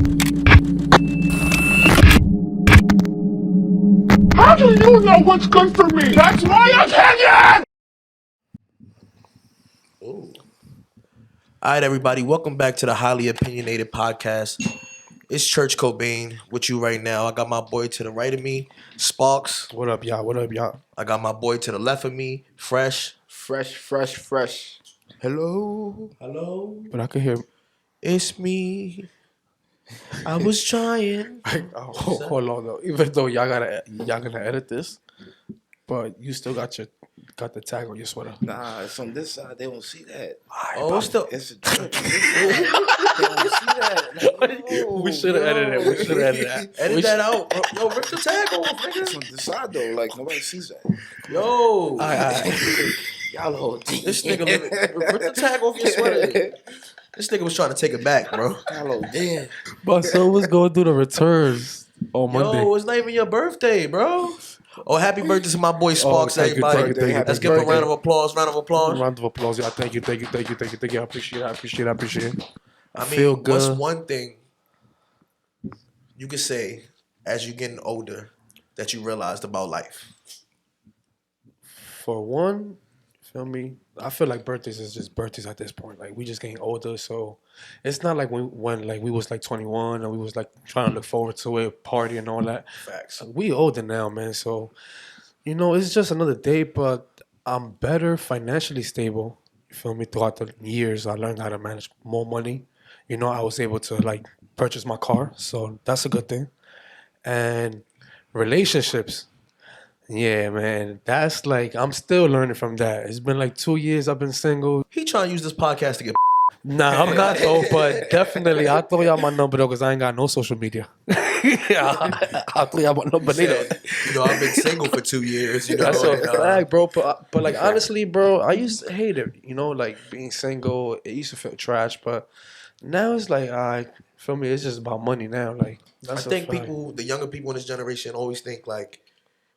How do you know what's good for me? That's my opinion! Ooh. All right, everybody. Welcome back to the Highly Opinionated podcast. It's Church Cobain with you right now. I got my boy to the right of me, Sparks. What up, y'all? What up, y'all? I got my boy to the left of me, Fresh. Fresh. Hello. Hello. But I could hear. It's me. I was trying. Hold on though. Even though y'all gonna edit this, but you still got the tag on your sweater. Nah, it's on this side. They won't see that. Oh, it's still. It's a drip. They don't see that. Like, no, We should have edited it. We should have edited that. Edit that out, bro. Yo, rip the tag off, It's nigga. on this side though. Like nobody sees that. Yo. All right. Y'all hold deep. This nigga, rip the tag off your sweater. This nigga was trying to take it back, bro. Y'all hold damn. But so was going through the returns on Monday. Yo, it's not even your birthday, bro. Oh, happy birthday to my boy Sparks, thank you, everybody. thank you, Let's give him a round of applause. Round of applause, y'all. Thank you. I appreciate it. I feel mean, what's good. one thing you could say as you're getting older that you realized about life? For one, feel me? I feel like birthdays is just birthdays at this point. Like we just getting older, so it's not like when like we was like 21 and we was like trying to look forward to it, party and all that. Facts. We older now, man. So it's just another day, but I'm better financially stable. You feel me? Throughout the years, I learned how to manage more money. I was able to like purchase my car, so that's a good thing. And relationships. Yeah, man. That's like I'm still learning from that. It's been like 2 years I've been single. He trying to use this podcast to get. Nah, I'm not though, but definitely I'll throw y'all my number though, because I ain't got no social media. Yeah, I'll throw y'all my number later. I've been single for 2 years. That's a fact, bro. But like honestly, bro, I used to hate it. Like being single, it used to feel trash. But now it's like, I feel me. It's just about money now. Like I that's think a fact. people, the younger people in this generation, always think like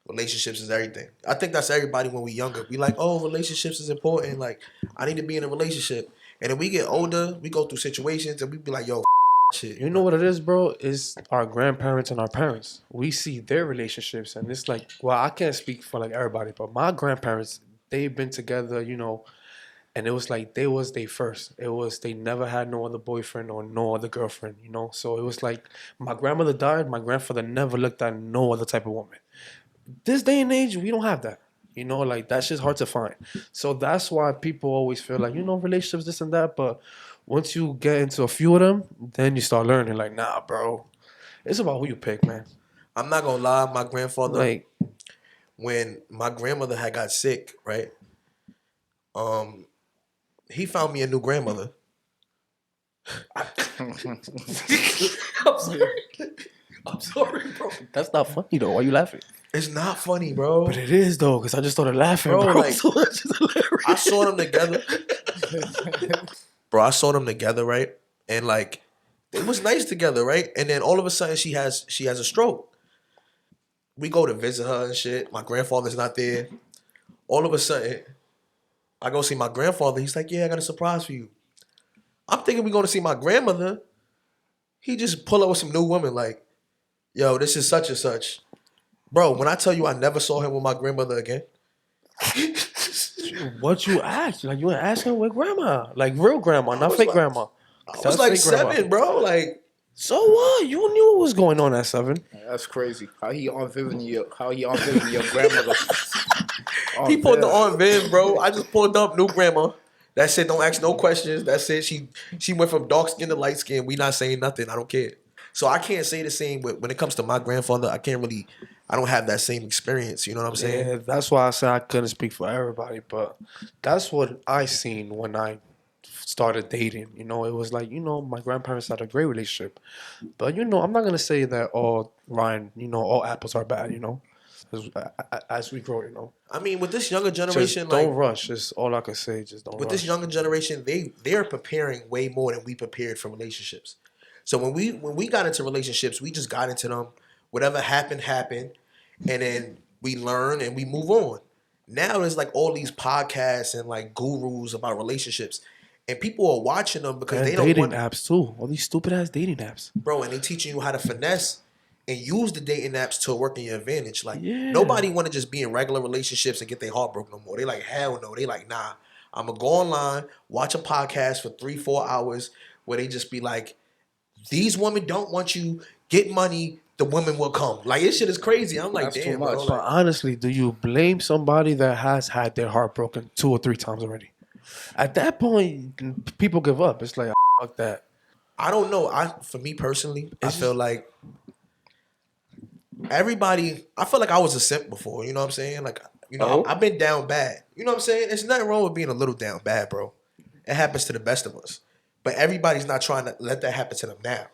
relationships is everything. I think that's everybody when we younger. We like, oh, relationships is important. Like, I need to be in a relationship. And then we get older, we go through situations, and we be like, yo, shit. You know what it is, bro? It's our grandparents and our parents. We see their relationships, and it's like, well, I can't speak for like everybody, but my grandparents, they've been together, and it was like they was they first. It was they never had no other boyfriend or no other girlfriend, So it was like my grandmother died, my grandfather never looked at no other type of woman. This day and age, we don't have that. Like that's just hard to find. So that's why people always feel like, relationships, this and that. But once you get into a few of them, then you start learning, like, nah, bro. It's about who you pick, man. I'm not gonna lie, my grandfather, Like, when my grandmother had got sick, right? He found me a new grandmother. I'm sorry. I'm sorry, bro. that's not funny, though. Why you laughing? It's not funny, bro. But it is, though, because I just started laughing, Bro, bro. like, So that's just hilarious. I saw them together. Bro, I saw them together, right? And like it was nice together, right? And then all of a sudden she has a stroke. We go to visit her and shit. My grandfather's not there. All of a sudden, I go see my grandfather. He's like, yeah, I got a surprise for you. I'm thinking we going to see my grandmother. He just pull up with some new woman like, yo, this is such and such. Bro, when I tell you I never saw him with my grandmother again. What you asked? Like, you were asking with grandma. Like, real grandma, not was fake like- grandma. I That's was like fake grandma. 7, bro. Like, So what? You knew what was going on at 7. That's crazy. How he on Vivian your grandmother. he pulled the on Viv, bro. I just pulled up new grandma. That's it. Don't ask no questions. That's it. She went from dark skin to light skin. We not saying nothing. I don't care. So I can't say the same when it comes to my grandfather. I don't have that same experience. You know what I'm saying? Yeah, that's why I said I couldn't speak for everybody, but that's what I seen when I started dating. It was like, my grandparents had a great relationship. But, I'm not going to say that all all apples are bad, as we grow. I mean, with this younger Just generation, don't like rush. Is all I can say. Just don't with rush. this younger generation, they're preparing way more than we prepared for relationships. So when we got into relationships, we just got into them. Whatever happened, and then we learn and we move on. Now there's like all these podcasts and like gurus about relationships, And people are watching them because And they don't dating want, apps too. All these stupid ass dating apps. bro, and they teaching you how to finesse and use the dating apps to work in your advantage. Like Yeah. nobody want to just be in regular relationships and get their heart broken no more. They like, hell no. They like, nah, I'm gonna go online, watch a podcast for 3-4 hours where they just be like, these women don't want you, get money, the women will come. Like this shit is crazy. I'm like, That's too damn, bro. much. But Like, honestly, do you blame somebody that has had their heart broken 2 or 3 times already? At that point, people give up. It's like, fuck that. I don't know. For me personally, I It's feel like everybody, I feel like I was a simp before, you know what I'm saying? Like, you know, Oh? I've been down bad. You know what I'm saying? There's nothing wrong with being a little down bad, bro. It happens to the best of us. But everybody's not trying to let that happen to them now.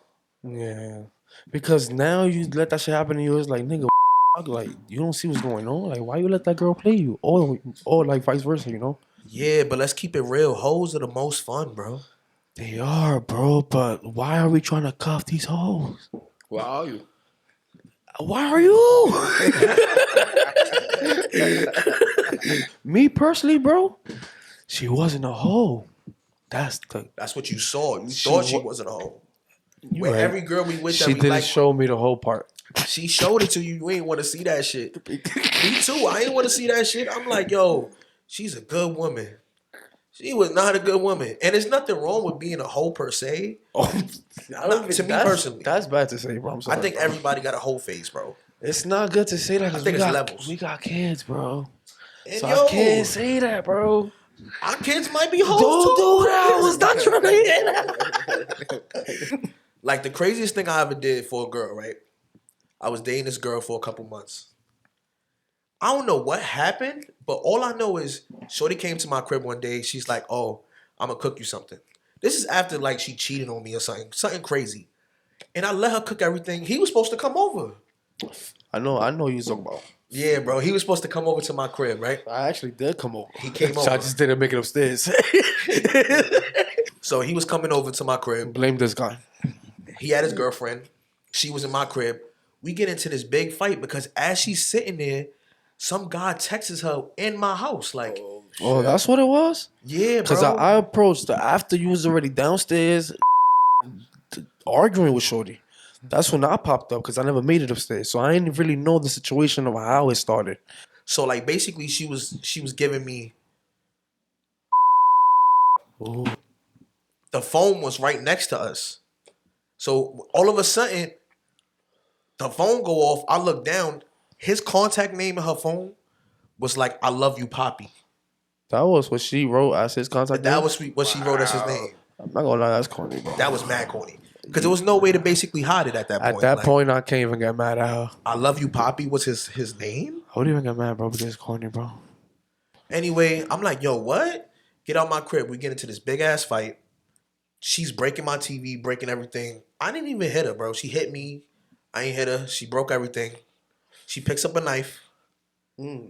Yeah. Because now you let that shit happen to you, it's like, nigga, like, you don't see what's going on. Like, why you let that girl play you? Or like vice versa, you know? Yeah, but let's keep it real. Hoes are the most fun, bro. They are, bro, but why are we trying to cuff these hoes? Where are you? Why are you? Me personally, bro, she wasn't a hoe. That's That's what you saw. You She thought she wa- wasn't a hoe. you With right. every girl we with that She we didn't like, show me the whole part. she showed it to you. You ain't want to see that shit. Me too. I ain't want to see that shit. I'm like, yo, she's a good woman. She was not a good woman. And there's nothing wrong with being a hoe per se. Oh, To me personally. That's bad to say, bro. I'm sorry. I think bro. everybody got a hoe face, bro. It's not good to say that because think it's levels. we got kids, bro. And So yo, I can't say that, bro. our kids might be hoes Don't too. do that. I was not trying to hear that. Like the craziest thing I ever did for a girl, right? I was dating this girl for a couple months. I don't know what happened, but all I know is Shorty came to my crib one day. She's like, "Oh, I'm gonna cook you something." This is after like she cheated on me or something crazy. And I let her cook everything. He was supposed to come over. I know you talking about. Yeah, bro. He was supposed to come over to my crib, right? I actually did come over. He came So over. I just didn't make it upstairs. So he was coming over to my crib. Blame this guy. He had his girlfriend. She was in my crib. We get into this big fight because as she's sitting there, some guy texts her in my house. Like, Oh, that's what it was? yeah, Because bro. I approached her after you was already downstairs arguing with Shorty. That's when I popped up because I never made it upstairs. So I didn't really know the situation of how it started. So like basically she was giving me Ooh. the phone was right next to us. So all of a sudden, the phone go off. I look down. His contact name in her phone was like, "I love you, Poppy." That was what she wrote as his contact That name? was what she wrote as his name. I'm not gonna lie, that's corny, bro. That was mad corny. Because there was no way to basically hide it at that point. At that Like, point, I can't even get mad at her. I love you, Poppy was his name. I wouldn't even get mad, bro, because it's corny, bro. Anyway, I'm like, yo, what? Get out my crib. We get into this big ass fight. She's breaking my TV, breaking everything. I didn't even hit her, bro. She hit me. I ain't hit her. She broke everything. She picks up a knife.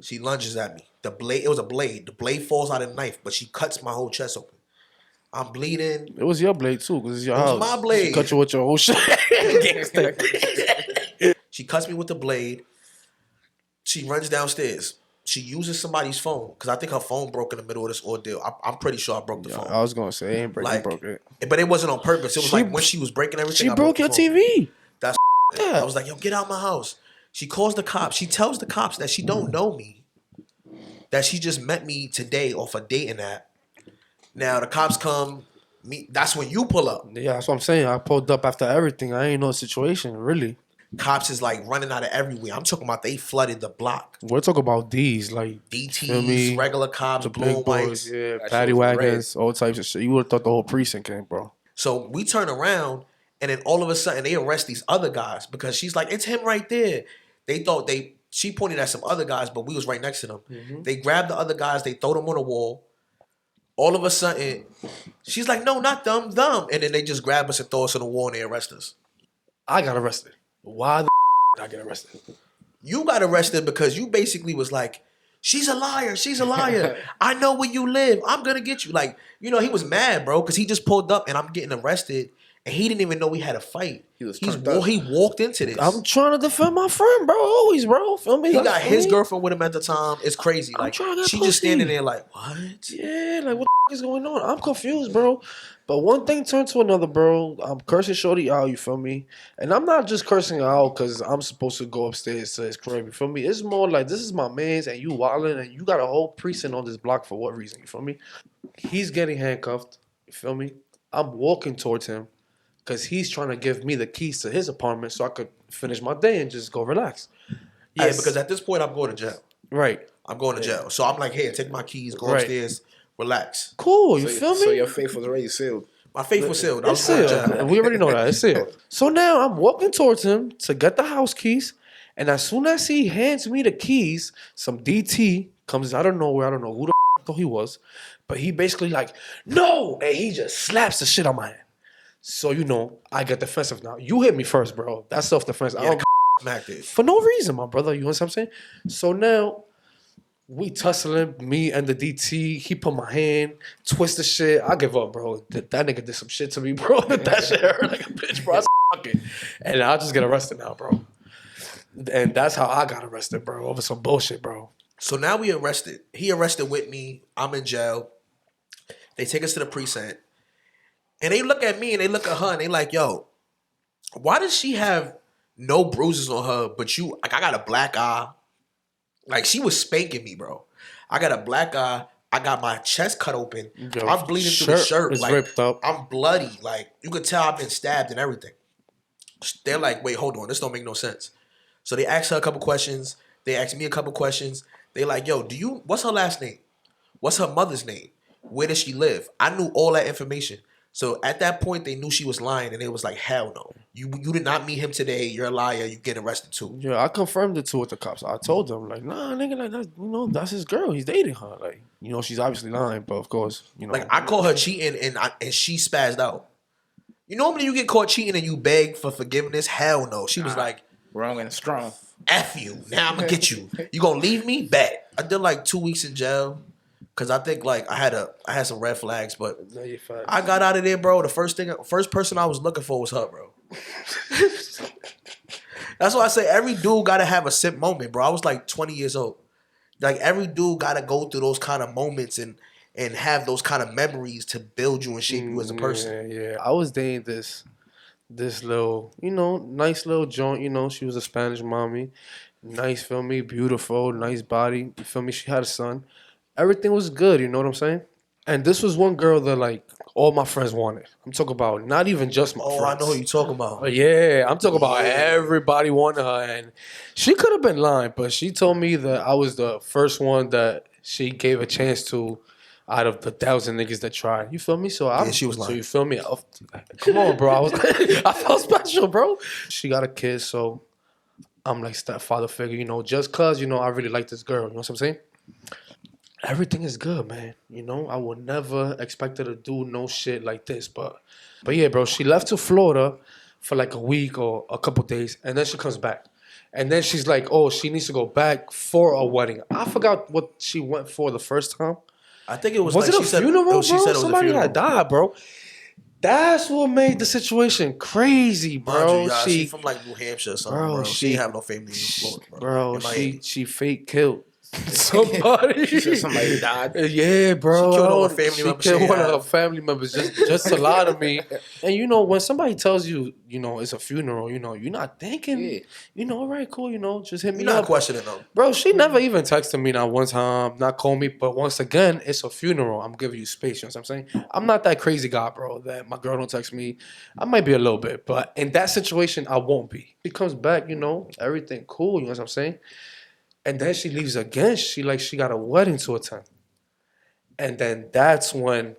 She lunges at me. The blade, it was a blade. The blade falls out of the knife, but she cuts my whole chest open. I'm bleeding. It was your blade, too, because it's your It was house. my blade. She cut you with your whole shit. She cuts me with the blade. She runs downstairs. She uses somebody's phone because I think her phone broke in the middle of this ordeal. I'm pretty sure I broke the phone. I was going to say, ain't break, Like, broke it. But it wasn't on purpose. It was She- like when she was breaking everything. She I broke the your phone. TV. That's Yeah. I was like, yo, get out my house. She calls the cops. She tells the cops that she don't know me. That she just met me today off a dating app. Now the cops come. That's when you pull up. Yeah, that's what I'm saying. I pulled up after everything. I ain't know the situation, really. Cops is like running out of everywhere. I'm talking about they flooded the block. We're talking about these, like feel me? DTs, regular cops, the blue and big whites. boys, yeah, That paddy shit was wagons, all types of shit. You would have thought the whole precinct came, bro. So we turn around and then all of a sudden they arrest these other guys because she's like, it's him right there. She pointed at some other guys, but we was right next to them. They grabbed the other guys, they throw them on the wall. All of a sudden, she's like, no, not them. And then they just grab us and throw us on the wall and they arrest us. I got arrested. Why the did I get arrested? You got arrested because you basically was like, she's a liar. She's a liar. I know where you live. I'm going to get you. Like, he was mad, bro, because he just pulled up and I'm getting arrested and he didn't even know we had a fight. He was turned up. He walked into this. I'm trying to defend my friend, bro. Always, bro. Feel me? He Like, got feel his me? girlfriend with him at the time. It's crazy. I'm Like trying to get she pussy. just standing there like, what? Yeah, like what the is going on? I'm confused, bro. But one thing turned to another, bro. I'm cursing Shorty out, you feel me? And I'm not just cursing her out because I'm supposed to go upstairs to his crib, you feel me? It's more like this is my man's and you wildin' and you got a whole precinct on this block for what reason, you feel me? He's getting handcuffed, you feel me? I'm walking towards him because he's trying to give me the keys to his apartment so I could finish my day and just go relax. Yeah, because at this point I'm going to jail. Right. I'm going to jail. So I'm like, hey, take my keys, go Right. upstairs, relax. Cool, you feel me? So your faith was already sealed. My faith was sealed. I It's was going to sealed. jail. We already know that. It's sealed. So now I'm walking towards him to get the house keys. And as soon as he hands me the keys, some DT comes out of nowhere. I don't know who the thought he was. But he basically like, no! And he just slaps the shit out my hand. So, you know, I get defensive now. You hit me first, bro. That's self-defense. I Yeah, don't smacked it. for no reason, my brother. You know what I'm saying? So now we tussling, me and the DT. He put my hand, twist the shit. I give up, bro. That nigga did some shit to me, bro. That shit hurt like a bitch, bro. I said, fuck it. And I'll just get arrested now, bro. And that's how I got arrested, bro. Over some bullshit, bro. So now we arrested. He arrested with me. I'm in jail. They take us to the precinct. And they look at me and they look at her and they like, yo, why does she have no bruises on her, but you, like, I got a black eye. Like, she was spanking me, bro. I got a black eye. I got my chest cut open. Yo, I'm bleeding through the shirt. is Like, ripped up. I'm bloody. Like, you could tell I've been stabbed and everything. They're like, wait, hold on. This don't make no sense. So they asked her a couple questions. They asked me a couple questions. They like, yo, what's her last name? What's her mother's name? Where does she live? I knew all that information. So at that point, they knew she was lying, and it was like, hell no. You did not meet him today. You're a liar. You get arrested too. Yeah, I confirmed it too with the cops. I told them, like, nah, nigga, like, that's, you know, that's his girl. He's dating her. Like, you know, she's obviously lying, but of course, you know. Like, I caught her cheating, and she spazzed out. You normally you get caught cheating and you beg for forgiveness? Hell no. She was like, Wrong and strong. F you. Now I'm going to get you. You going to leave me? Bet. I did like 2 weeks in jail. Cause I think like I had some red flags, but No, you're fine. I got out of there, bro. The first person I was looking for was her, bro. That's why I say every dude gotta have a simp moment, bro. I was like 20 years old. Like every dude gotta go through those kind of moments and have those kind of memories to build you and shape you as a person. Yeah. I was dating this little, you know, nice little joint. You know, she was a Spanish mommy, nice, feel me, beautiful, nice body. You feel me? She had a son. Everything was good, you know what I'm saying? And this was one girl that, like, all my friends wanted. I'm talking about not even just my Oh, friends. I know who you talking about. But yeah, I'm talking about everybody wanted her. And she could have been lying, but she told me that I was the first one that she gave a chance to out of the 1,000 niggas that tried. You feel me? So she was So lying. you feel me? Come on, bro. I felt special, bro. She got a kid, so I'm like stepfather figure, you know, just cause, you know, I really like this girl. You know what I'm saying? Everything is good, man. You know, I would never expect her to do no shit like this. But yeah, bro, she left to Florida for like a week or a couple days, and then she comes back. And then she's like, oh, she needs to go back for a wedding. I forgot what she went for the first time. I think it was Was like it a funeral, bro? She said it was Somebody a funeral. had died, bro. That's what made the situation crazy, Mind bro. you, y'all, she from like New Hampshire or something, bro. She didn't have no family in Florida, bro. In Miami. she fake killed somebody. She said somebody died. Yeah, bro. She killed all her family She members killed she one of had. her family members just to lie to me. And you know, when somebody tells you, you know, it's a funeral, you know, you're not thinking, Yeah. you know, all right, cool, you know, just hit me You're not up. questioning them. Bro, she never even texted me not one time, not called me. But once again, it's a funeral. I'm giving you space. You know what I'm saying? I'm not that crazy guy, bro, that my girl don't text me. I might be a little bit, but in that situation, I won't be. She comes back, you know, everything cool. You know what I'm saying? And then she leaves again. She got a wedding to attend. And then that's when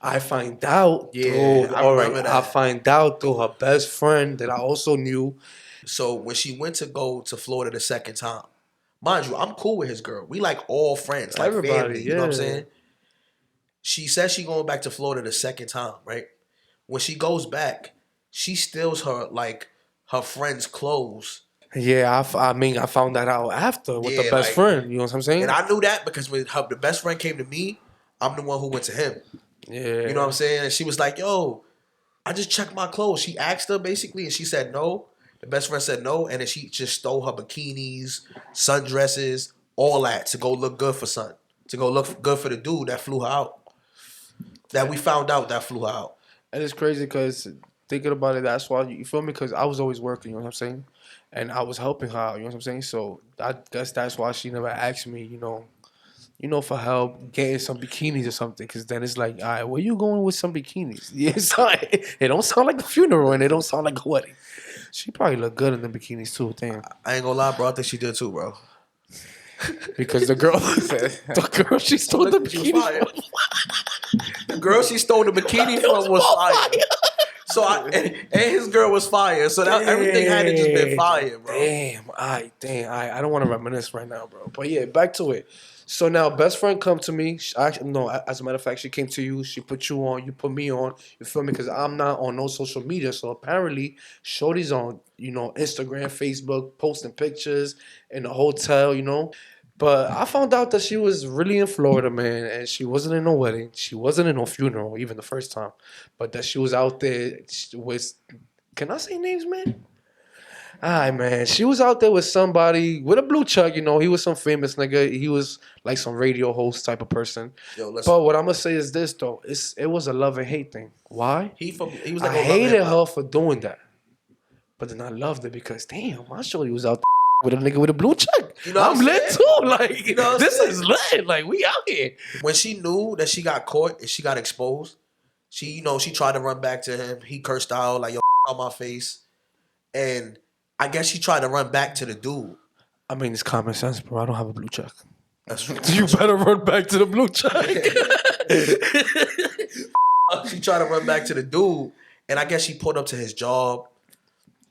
I find out. Yeah, I remember that. I find out through her best friend that I also knew. So when she went to go to Florida the second time, mind you, I'm cool with his girl. We like all friends, like Everybody, family. You know what I'm yeah. saying? She says she going back to Florida the second time, right? When she goes back, she steals her friend's clothes. Yeah, I mean, I found that out after with the Yeah, best like- friend. You know what I'm saying? And I knew that because when the best friend came to me, I'm the one who went to him. Yeah. You know what I'm saying? And she was like, yo, I just checked my clothes. She asked her basically, and she said no. The best friend said no, and then she just stole her bikinis, sundresses, all that to go look good for son, to go look good for the dude that flew her out. That we found out that flew her out. And it's crazy because thinking about it, that's why you feel me. Because I was always working, you know what I'm saying, and I was helping her out, you know what I'm saying. So I guess that's why she never asked me, for help getting some bikinis or something. Because then it's like, all right, where you going with some bikinis? Yeah, it don't sound like a funeral and it don't sound like a wedding. She probably look good in the bikinis too. Damn. I ain't gonna lie, bro. I think she did too, bro. Because the girl she stole the She was bikini fire. from. The girl she stole the bikini from was fire. So and his girl was fire. So that everything had to just been fire, bro. Damn, I don't want to reminisce right now, bro. But yeah, back to it. So now, best friend come to me. No, as a matter of fact, she came to you. She put you on. You put me on. You feel me? Because I'm not on no social media. So apparently, Shorty's on, Instagram, Facebook, posting pictures in the hotel. But I found out that she was really in Florida, man, and she wasn't in no wedding. She wasn't in no funeral, even the first time. But that she was out there with, can I say names, man? Alright, man. She was out there with somebody with a blue check, He was some famous nigga. He was like some radio host type of person. Yo, listen. But what I'm gonna say is this though. It was a love and hate thing. Why? He was I like, hated her for doing that. But then I loved it because damn, my shorty was out there with a nigga with a blue check. You know what I'm I'm lit saying? too. Like, You know what I'm this saying? is lit. Like, we out here. When she knew that she got caught and she got exposed, she tried to run back to him. He cursed out like, yo, on my face. And I guess she tried to run back to the dude. I mean, it's common sense, bro. I don't have a blue check. That's true. You better run back to the blue check. She tried to run back to the dude, and I guess she pulled up to his job,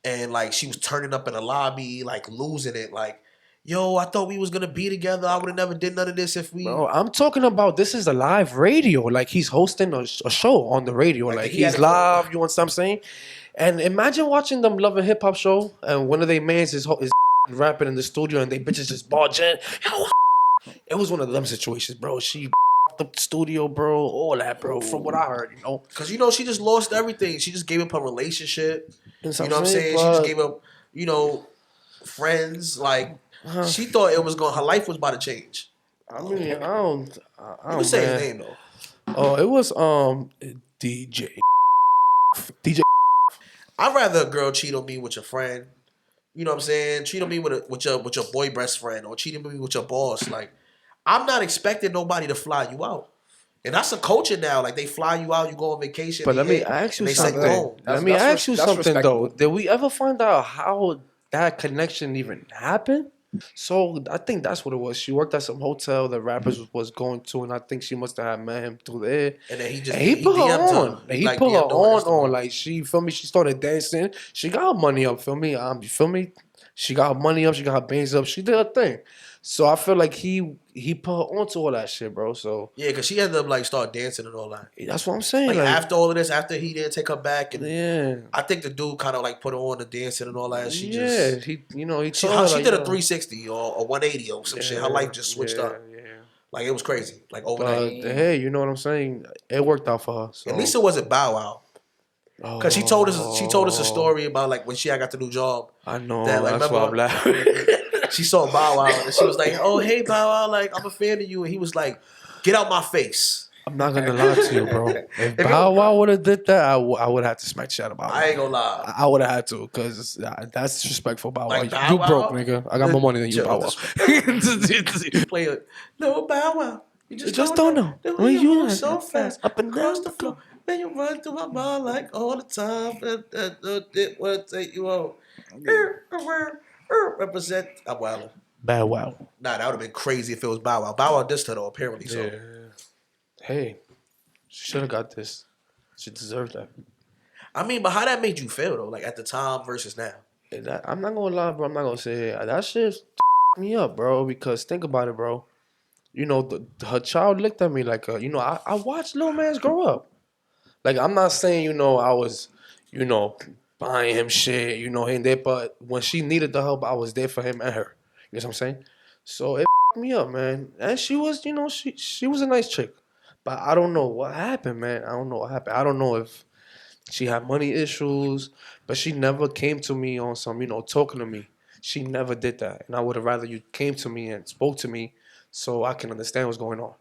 and like she was turning up in the lobby, like losing it, like, yo, I thought we was gonna be together. I would have never did none of this if we. Bro, I'm talking about this is a live radio. Like he's hosting a show on the radio. Like he had he's a- live. You want what I'm saying? And imagine watching them Love and Hip Hop show, and one of their mans is rapping in the studio, and they bitches just barge in. Yo, it was one of them situations, bro. She up the studio, bro. All that, bro. From what I heard, Cause she just lost everything. She just gave up her relationship. You You know what I'm saying? She just gave up, friends. Like she thought it was her life was about to change. I mean, I don't. You can say his name though. Oh, it was DJ. I'd rather a girl cheat on me with your friend. You know what I'm saying? Cheat on me with your boy best friend, or cheat on me with your boss. Like, I'm not expecting nobody to fly you out. And that's a culture now. Like, they fly you out, you go on vacation. But let me ask you they send something. you home. Let me ask you that's something though. respectable. Did we ever find out how that connection even happened? So I think that's what it was. She worked at some hotel that rappers was going to, and I think she must have met him through there. And then He put her DM'd on. her. He Like, put her DM'd on Instagram. on. Like she, feel me? She started dancing. She got her money up. Feel me? You feel me? She got her money up. She got her bands up. She did her thing. So I feel like he put her onto all that shit, bro. So Yeah, because she ended up like start dancing and all that. that's what I'm saying. Like, Like, after all of this, after he didn't take her back, and yeah, I think the dude kind of like put her on the dancing and all that. She yeah. just He she told her, did like, a yo, 360 or a 180 or some shit. Her life just switched up. Yeah. Like, it was crazy. Like, But overnight. hey, you know what I'm saying? It worked out for her. So. At least it wasn't Bow Wow. Because she told us a story about like when she got the new job. I know. That, like, That's why I'm remember- laughing. She saw Bow Wow and she was like, "Oh, hey Bow Wow, like I'm a fan of you." And he was like, "Get out my face." I'm not gonna lie to you, bro. If Bow Wow would have did that, I would have to smack shit about. I ain't gonna lie. I would have had to, because that's disrespectful, Bow Wow. Like, Bow You Wow? broke, nigga. I got more money than you, Chill, Bow Wow. Play it. No Bow Wow. You Just don't know. The When way you you move run so fast up and across down the the floor. Then you run through my mind like all the time. Did what take you on. Represent. I'm wildin'. Bow Wow. Nah, that would have been crazy if it was Bow Wow. Bow Wow dissed her though, apparently. So. Yeah. Hey, she should have got this. She deserved that. I mean, but how that made you feel though? Like at the time versus now. I'm not gonna lie, bro. I'm not gonna say it. That shit me up, bro. Because think about it, bro. Her child looked at me like, I watched little mans grow up. Like, I'm not saying, I was, buying him shit, and there, but when she needed the help, I was there for him and her. You know what I'm saying? So it me up, man. And she was, she was a nice chick. But I don't know what happened, man. I don't know what happened. I don't know if She had money issues, but she never came to me on some, talking to me. She never did that. And I would have rather you came to me and spoke to me so I can understand what's going on.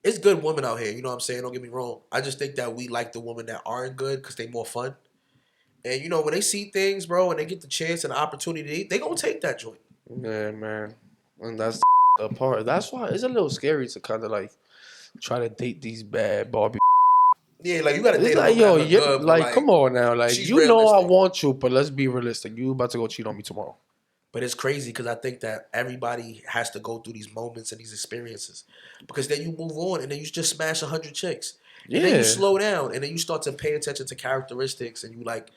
It's good women out here. You know what I'm saying? Don't get me wrong. I just think that we like the women that aren't good because they more fun. And when they see things, bro, and they get the chance and the opportunity, they gonna take that joint. Yeah, man. And that's the part. That's why it's a little scary to kind of like try to date these bad Barbie. Yeah, like you gotta It's date a like, woman that yo, look you good, but like, come on now. Like, she's I realistic. want you, but let's be realistic. You about to go cheat on me tomorrow. But it's crazy because I think that everybody has to go through these moments and these experiences, because then you move on and then you just smash 100 chicks, and then you slow down and then you start to pay attention to characteristics and you like,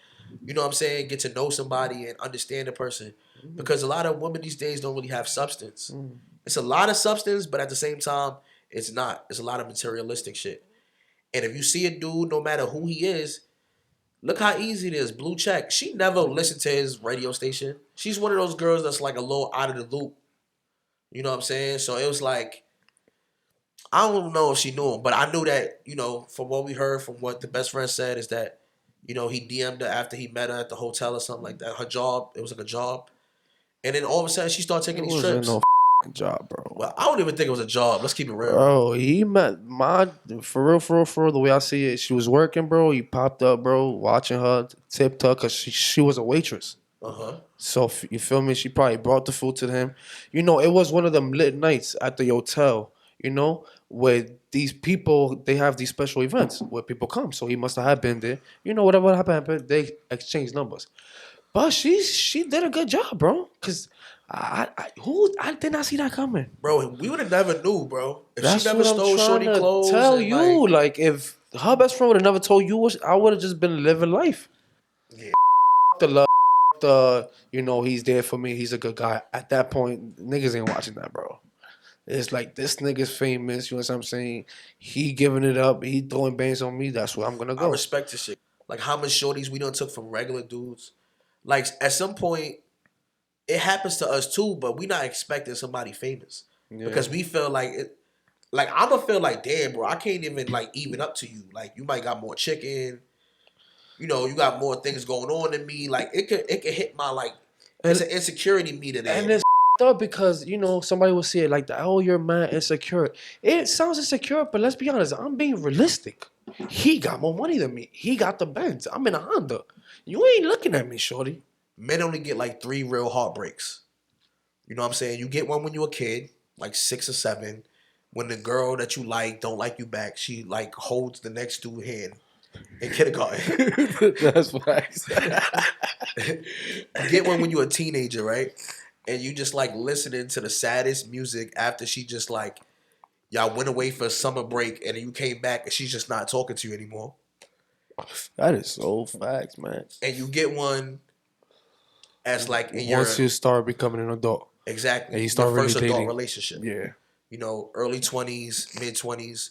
you know what I'm saying, get to know somebody and understand the person, because a lot of women these days don't really have substance. It's a lot of substance, but at the same time, it's not. It's a lot of materialistic shit. And if you see a dude, no matter who he is, look how easy it is. Blue check. She never listened to his radio station. She's one of those girls that's like a little out of the loop. You know what I'm saying? So it was like, I don't know if she knew him, but I knew that, from what we heard, from what the best friend said, is that, he DM'd her after he met her at the hotel or something like that. Her job, it was like a job. And then all of a sudden she started taking these trips. No job, bro. Well, I don't even think it was a job. Let's keep it real. Bro, he met for real, the way I see it, she was working, bro. He popped up, bro, watching her, tipped her, because she was a waitress. Uh-huh. So, you feel me? She probably brought the food to him. It was one of them lit nights at the hotel, where these people, they have these special events where people come. So, he must have been there. Whatever happened, they exchanged numbers. But she did a good job, bro. Because I did not see that coming. Bro, we would have never knew, bro. If That's she never what I'm stole trying shorty to clothes. tell and you. Like, if her best friend would have never told you, I would have just been living life. Yeah. The love, he's there for me. He's a good guy. At that point, niggas ain't watching that, bro. It's like, this nigga's famous. You know what I'm saying? He giving it up. He throwing bangs on me. That's where I'm gonna go. I respect this shit. Like, how much shorties we done took from regular dudes. Like, at some point, it happens to us too, but we not expecting somebody famous. Yeah. Because we feel like it. Like, I'ma feel like, damn, bro, I can't even like even up to you. Like, you might got more chicken. You got more things going on than me. Like, it could hit my like. It's an insecurity meter there. And it's up because somebody will see it like, oh, you're mad insecure. It sounds insecure, but let's be honest. I'm being realistic. He got more money than me. He got the Benz. I'm in a Honda. You ain't looking at me, shorty. Men only get like 3 real heartbreaks. You know what I'm saying? You get one when you're a kid, like 6 or 7. When the girl that you like don't like you back, she like holds the next dude's hand in kindergarten. That's facts. You get one when you're a teenager, right? And you just like listening to the saddest music after she just like, y'all went away for a summer break and then you came back and she's just not talking to you anymore. That is so facts, man. And you get one as like once you start becoming an adult. Exactly. And you start your first really adult dating. relationship. Yeah. Early 20s, mid 20s.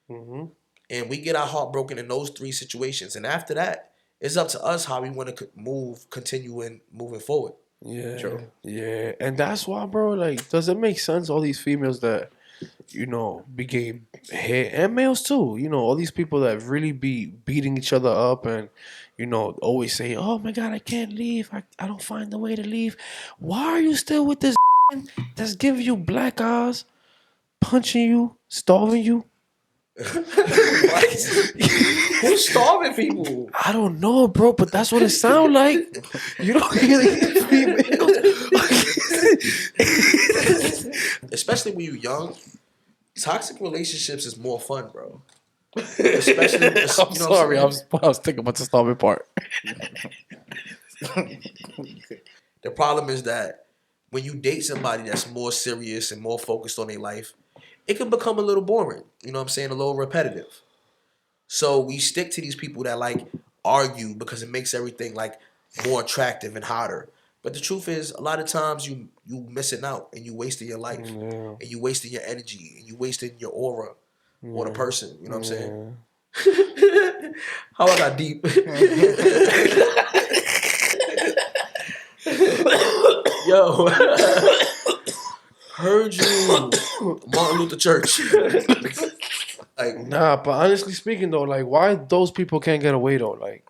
Mm-hmm. And we get our heart broken in those 3 situations. And after that, it's up to us how we want to moving forward. Yeah. True. Yeah. And that's why, bro, like, does it make sense, all these females that, became hit, and males too, all these people that really be beating each other up and, always say, oh my God, I can't leave. I don't find a way to leave. Why are you still with this that's giving you black eyes, punching you, starving you? Who's starving people? I don't know, bro, but that's what it sounds like. You don't hear these females. Especially when you're young, toxic relationships is more fun, bro. Especially, I'm sorry, I was thinking about the starving part. The problem is that when you date somebody that's more serious and more focused on their life, it can become a little boring. You know what I'm saying? A little repetitive. So we stick to these people that like argue because it makes everything like more attractive and hotter. But the truth is, a lot of times you missing out and you wasting your life and you wasting your energy and you wasting your aura on a person. You know what I'm saying? How I got deep. Yo, heard you, Martin Luther Church. Like, nah, but honestly speaking though, like, why those people can't get away though? Like,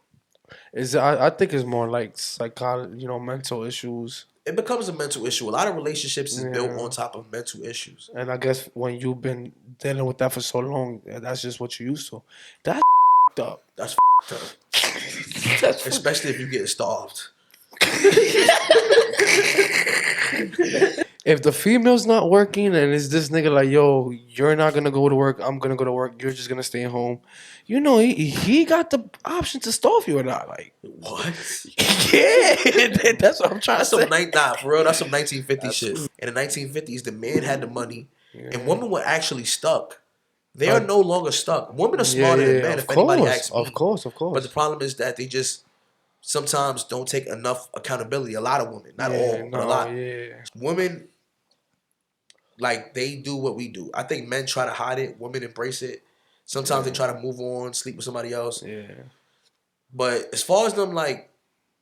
I think it's more like psychology, mental issues. It becomes a mental issue. A lot of relationships is built Yeah. on top of mental issues. And I guess when you've been dealing with that for so long, that's just what you're used to. That's up. That's up. Especially if you get starved. If the female's not working and it's this nigga like, yo, you're not gonna go to work, I'm gonna go to work, you're just gonna stay home. He got the option to starve you or not. Like, What? yeah, that's what I'm trying That's to say. some for real. That's some 1950 shit. In the 1950s, the man had the money, and women were actually stuck. They are no longer stuck. Women are smarter than men. If anybody asks me, of course. But the problem is that they just sometimes don't take enough accountability. A lot of women, not all, but a lot. Yeah. Women, like, they do what we do. I think men try to hide it. Women embrace it. Sometimes they try to move on, sleep with somebody else. Yeah. But as far as them like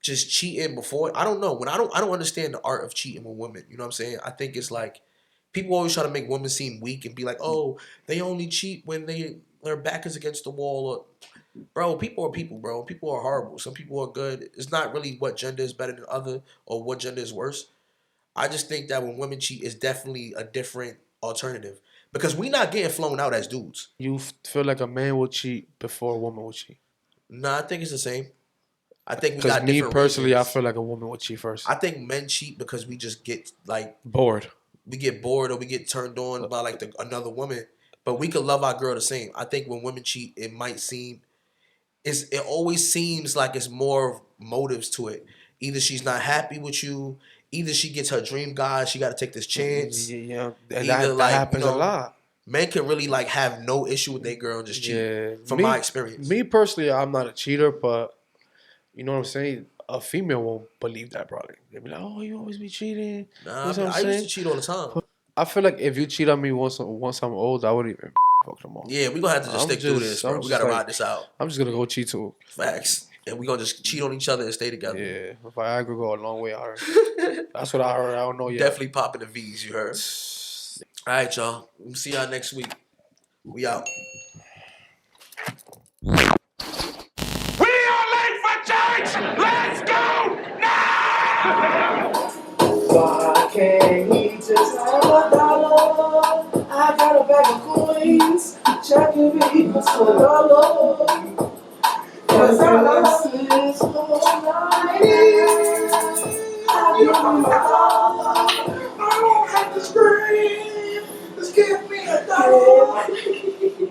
just cheating before, I don't know. When I don't understand the art of cheating with women. You know what I'm saying? I think it's like people always try to make women seem weak and be like, oh, they only cheat when their back is against the wall. Or, bro, people are people, bro. People are horrible. Some people are good. It's not really what gender is better than other or what gender is worse. I just think that when women cheat, it's definitely a different alternative because we not getting flown out as dudes. You feel like a man will cheat before a woman will cheat? Nah, I think it's the same. I think we Because got me different personally, reasons. I feel like a woman would cheat first. I think men cheat because we just get like Bored. We get bored or we get turned on by like another woman. But we could love our girl the same. I think when women cheat, it always seems like it's more motives to it. Either she's not happy with you, either she gets her dream guy, she got to take this chance. Yeah, and Either that happens a lot. Men can really like have no issue with their girl and just cheat. Yeah, from my experience. Me personally, I'm not a cheater, but you know what I'm saying? A female won't believe that, probably. They'll be like, oh, you always be cheating. Nah, I used to cheat all the time. I feel like if you cheat on me once I'm old, I wouldn't even fuck no more. Yeah, we gonna have to just stick through this, bro. We gotta ride this out. I'm just gonna go cheat too. Facts. And we gonna just cheat on each other and stay together. Yeah, Viagra go a long way. I heard. That's what I heard. I don't know yet. Definitely popping the V's, you heard. All right, y'all. We'll see y'all next week. We out. We are late for church! Let's go now! Why can't he just have $1? I got a bag of coins. Check if it equals $1.